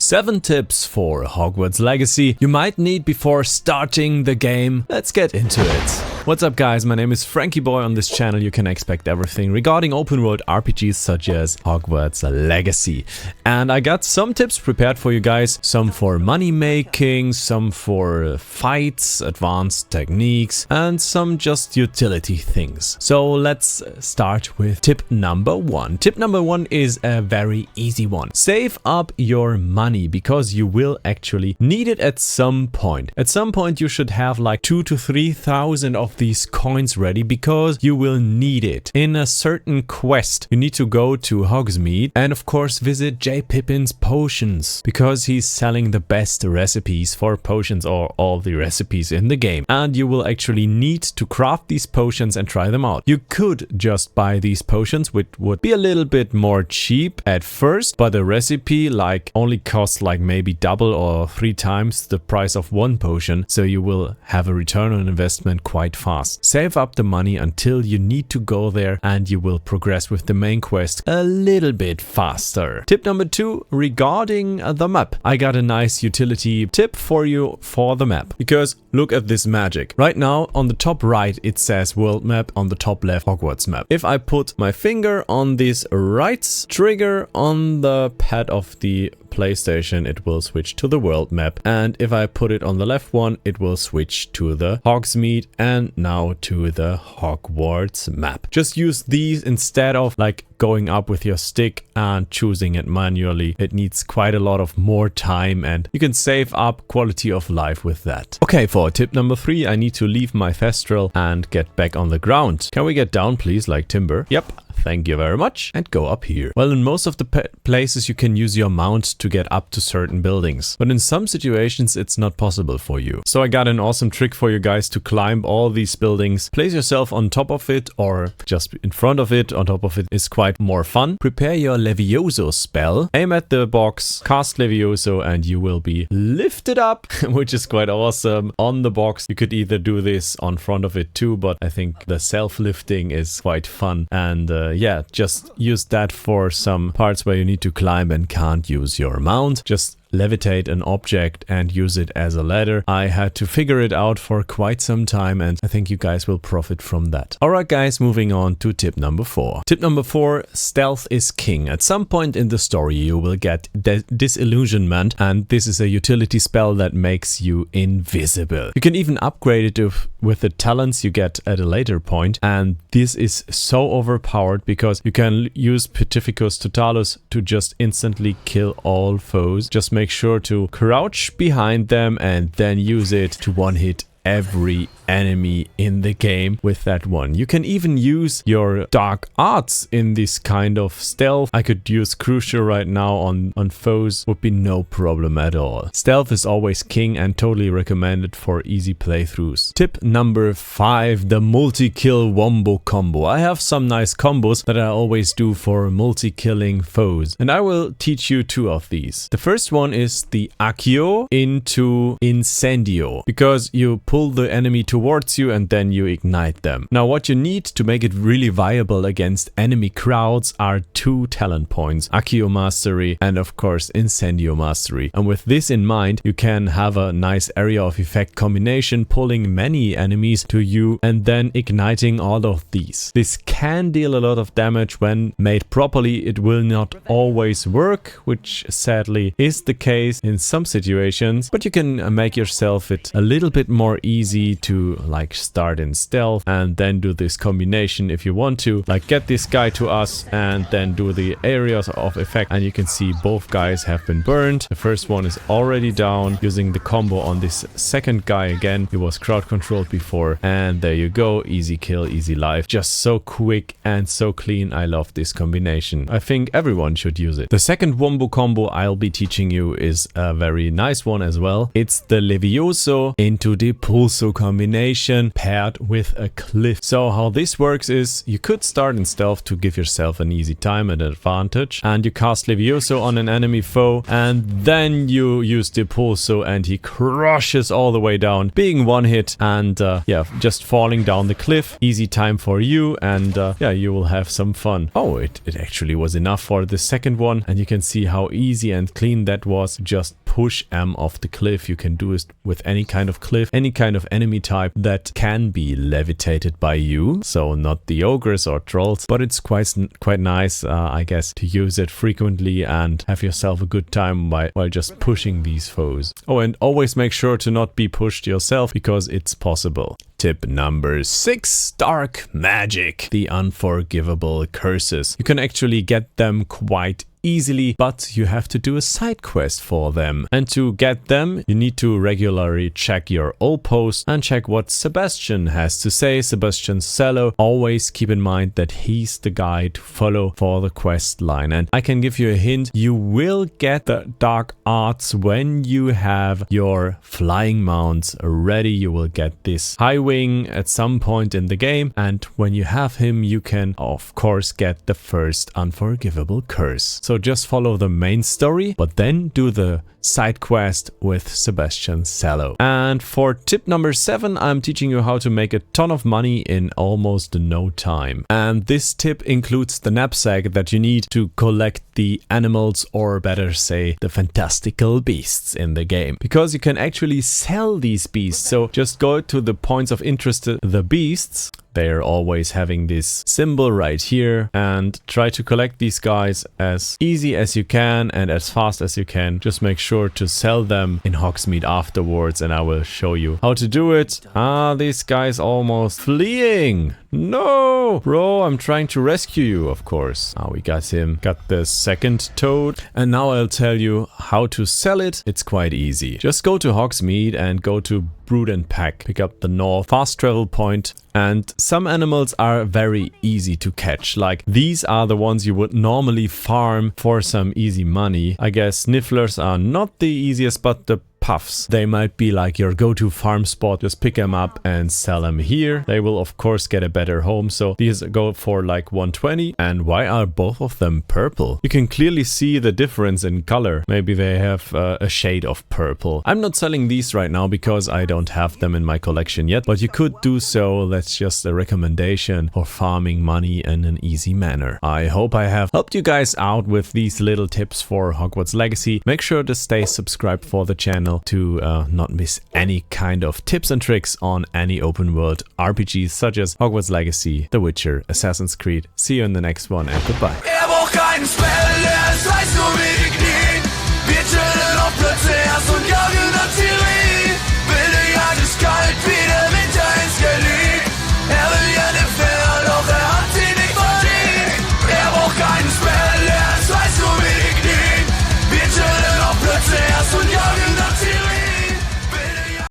7 tips for Hogwarts Legacy you might need before starting the game. Let's get into it. What's up guys, my name is Franky Boy. On this channel you can expect everything regarding open world RPGs such as Hogwarts Legacy. And I got some tips prepared for you guys, some for money making, some for fights, advanced techniques, and some just utility things. So let's start with tip number 1. Tip number 1 is a very easy one. Save up your money because you will actually need it at some point. At some point you should have like 2,000 to 3,000 of these coins ready because you will need it. In a certain quest you need to go to Hogsmeade and of course visit J. Pippin's potions because he's selling the best recipes for potions, or all the recipes in the game, and you will actually need to craft these potions and try them out. You could just buy these potions, which would be a little bit more cheap at first, but a recipe like only costs like maybe double or 3 times the price of one potion, so you will have a return on investment quite fast. Save up the money until you need to go there and you will progress with the main quest a little bit faster. Tip number 2 regarding the map. I got a nice utility tip for you for the map, because look at this magic. Right now on the top right it says world map, on the top left Hogwarts map. If I put my finger on this right trigger on the pad of the PlayStation, it will switch to the world map, and if I put it on the left one it will switch to the Hogsmeade and now to the Hogwarts map. Just use these instead of like going up with your stick and choosing it manually. It needs quite a lot of more time and you can save up quality of life with that. Okay, for tip number 3 I need to leave my Thestral and get back on the ground. Can we get down please, like Timber? Yep. Thank you very much, and go up here. Well, in most of the places you can use your mount to get up to certain buildings, but in some situations it's not possible for you. So I got an awesome trick for you guys to climb all these buildings. Place yourself on top of it or just in front of it. On top of it is quite more fun. Prepare your Levioso spell, aim at the box, cast Levioso, and you will be lifted up, which is quite awesome. On the box you could either do this on front of it too, but I think the self-lifting is quite fun, and yeah, just use that for some parts where you need to climb and can't use your mount. Just levitate an object and use it as a ladder. I had to figure it out for quite some time and I think you guys will profit from that. Alright guys, moving on to tip number 4. Tip number 4, stealth is king. At some point in the story you will get disillusionment, and this is a utility spell that makes you invisible. You can even upgrade it with the talents you get at a later point, and this is so overpowered because you can use Petrificus Totalus to just instantly kill all foes. Just make sure to crouch behind them and then use it to one-hit every enemy in the game with that one. You can even use your dark arts in this kind of stealth. I could use Crucial right now on foes, would be no problem at all. Stealth is always king and totally recommended for easy playthroughs. Tip number 5, the multi-kill wombo combo. I have some nice combos that I always do for multi-killing foes, and I will teach you 2 of these. The first one is the Akio into Incendio, because you pull the enemy towards you and then you ignite them. Now what you need to make it really viable against enemy crowds are 2 talent points, Akio Mastery and of course Incendio Mastery. And with this in mind you can have a nice area of effect combination, pulling many enemies to you and then igniting all of these. This can deal a lot of damage when made properly. It will not always work, which sadly is the case in some situations, but you can make yourself it a little bit more easy to like start in stealth and then do this combination if you want to, like get this guy to us and then do the areas of effect, and you can see both guys have been burned. The first one is already down. Using the combo on this second guy again, he was crowd controlled before, and there you go, easy kill, easy life. Just so quick and so clean. I love this combination. I think everyone should use it. The second wombo combo I'll be teaching you is a very nice one as well. It's the Levioso into the Puso combination. combination paired with a cliff. So how this works is you could start in stealth to give yourself an easy time and advantage, and you cast Levioso on an enemy foe, and then you use the Puso and he crushes all the way down, being one hit and yeah, just falling down the cliff. Easy time for you, and yeah, you will have some fun. Oh, it actually was enough for the second one, and you can see how easy and clean that was. Just push M off the cliff. You can do it with any kind of cliff, any kind of enemy type that can be levitated by you. So not the ogres or trolls, but it's quite nice, I guess, to use it frequently and have yourself a good time while just pushing these foes. Oh, and always make sure to not be pushed yourself, because it's possible. Tip number 6, dark magic. The unforgivable curses. You can actually get them quite easily, but you have to do a side quest for them. And to get them, you need to regularly check your old post and check what Sebastian has to say. Sebastian Cello. Always keep in mind that he's the guy to follow for the quest line. And I can give you a hint. You will get the dark arts when you have your flying mounts ready. You will get this high wing at some point in the game, and when you have him, you can of course get the first unforgivable curse. So just follow the main story, but then do the side quest with Sebastian Cello. And for tip number 7, I'm teaching you how to make a ton of money in almost no time. And this tip includes the knapsack that you need to collect the animals, or better say the fantastical beasts in the game, because you can actually sell these beasts. So just go to the points of interest, the beasts. They're always having this symbol right here, and try to collect these guys as easy as you can and as fast as you can. Just make sure to sell them in Hogsmeade afterwards, and I will show you how to do it. Ah, this guy's almost fleeing. No! Bro, I'm trying to rescue you, of course. Ah, we got him. Got the second toad. And now I'll tell you how to sell it. It's quite easy. Just go to Hogsmeade and go to Brood and Pack. Pick up the north fast travel point. And some animals are very easy to catch. Like, these are the ones you would normally farm for some easy money. I guess snifflers are not the easiest, but the puffs, they might be like your go-to farm spot. Just pick them up and sell them here. They will of course get a better home. So these go for like 120. And why are both of them purple? You can clearly see the difference in color. Maybe they have a shade of purple. I'm not selling these right now because I don't have them in my collection yet, but you could do so. That's just a recommendation for farming money in an easy manner. I hope I have helped you guys out with these little tips for Hogwarts Legacy. Make sure to stay subscribed for the channel to not miss any kind of tips and tricks on any open world RPGs such as Hogwarts Legacy, The Witcher, Assassin's Creed. See you in the next one, and goodbye.